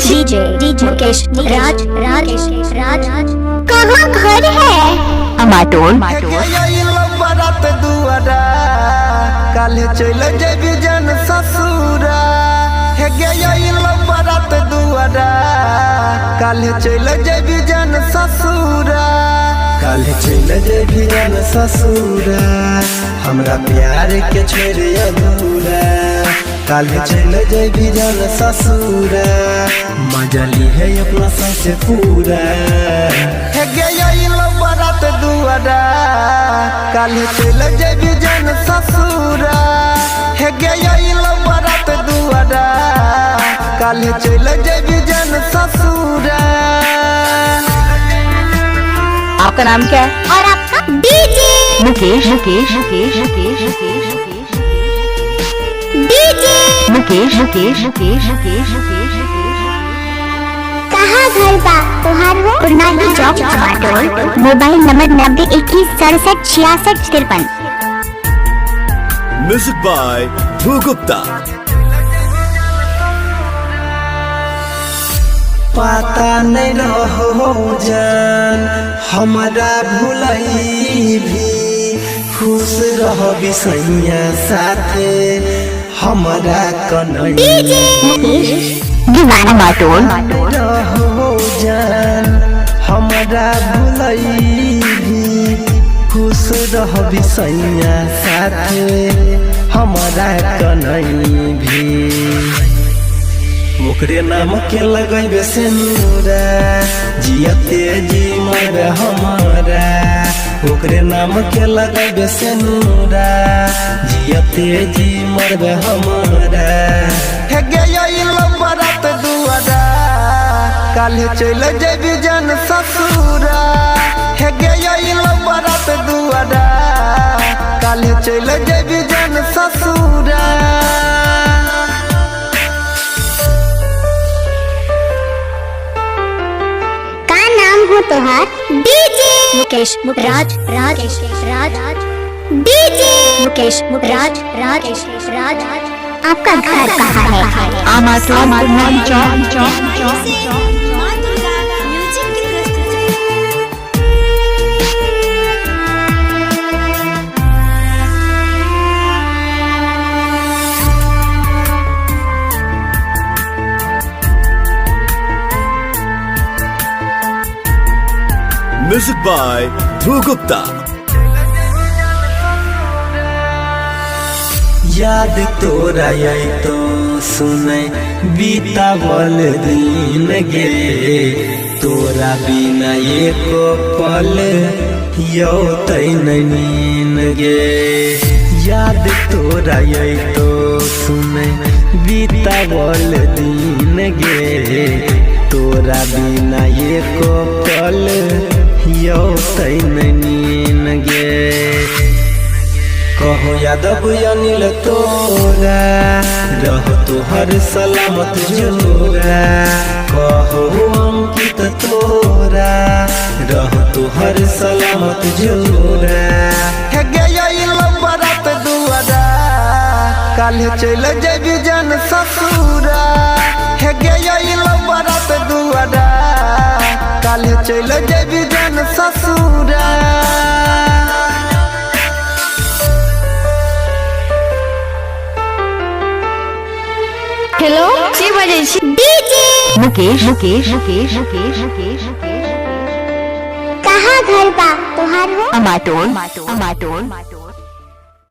DJ Mukesh राज कहाँ घर है? अमाटोल बारात दुआरा काले चल जेबी जन ससुरा हे गइल बारात दुआरा काले चल जेबी जन ससुरा काले चल जेबी जन ससुरा हमरा प्यार के छोड़ अधूरा काले चल जेबी जन ससुरा मजा ली है अपना सबसे पूरा हे गइल बारात दुआरा काले चल जेबी जन ससुरा हे गइल बारात दुआरा काले चल जेबी जन ससुरा। आपका नाम क्या है? और आपका? डीजे मुकेश कहाँ घर बा तुहार हो? पुरनाही चौक Amatol. Mobile number 9021676653। Music by Dhruv Gupta. पता नहीं रहो जान हमारा भूलई भी खुश रहो बिसैया साथे हमारा कन्हैया अमाटोल रहो जान हमारा भूलई भी खुश रहो बिसैया साथे हमारा कन्हैया भी ओकरे नाम के लगैबे सिंदूरा जियते जी मर हमारा ओकरे नाम के लगैबे सिंदूरा जियते जी मर हमारा हे गइल बारात दुआरा काले चल जेबी जन ससुरा हे गइल बारात दुआरा काले चल जेबी जन ससुरा। तुहार? डीजे मुकेश राज डीजे मुकेश राज आपका घर कहाँ है? अमाटोल चौक। Music by Dhruv Gupta. याद तोरा आई तो सुने बीतावल दिन गे तोरा बिना एको पल यो नीन गे याद तोरा आई तो सुने बीतावल दिन गे तोरा बिना एको पल यो नीन गे कहो यादव अनिल तोरा रहो तुहर सलामत जोरा कहो अंकित तोरा रहो तुहर सलामत जोरा हे गइल बारात दुआरा काले चल जेबी जन ससुरा हे गइल बारात दुआरा काले चल जेबी जन ससुरा। हेलो के बजे छी? डीजे मुकेश कहाँ घर बा तुहार हो? अमाटोल।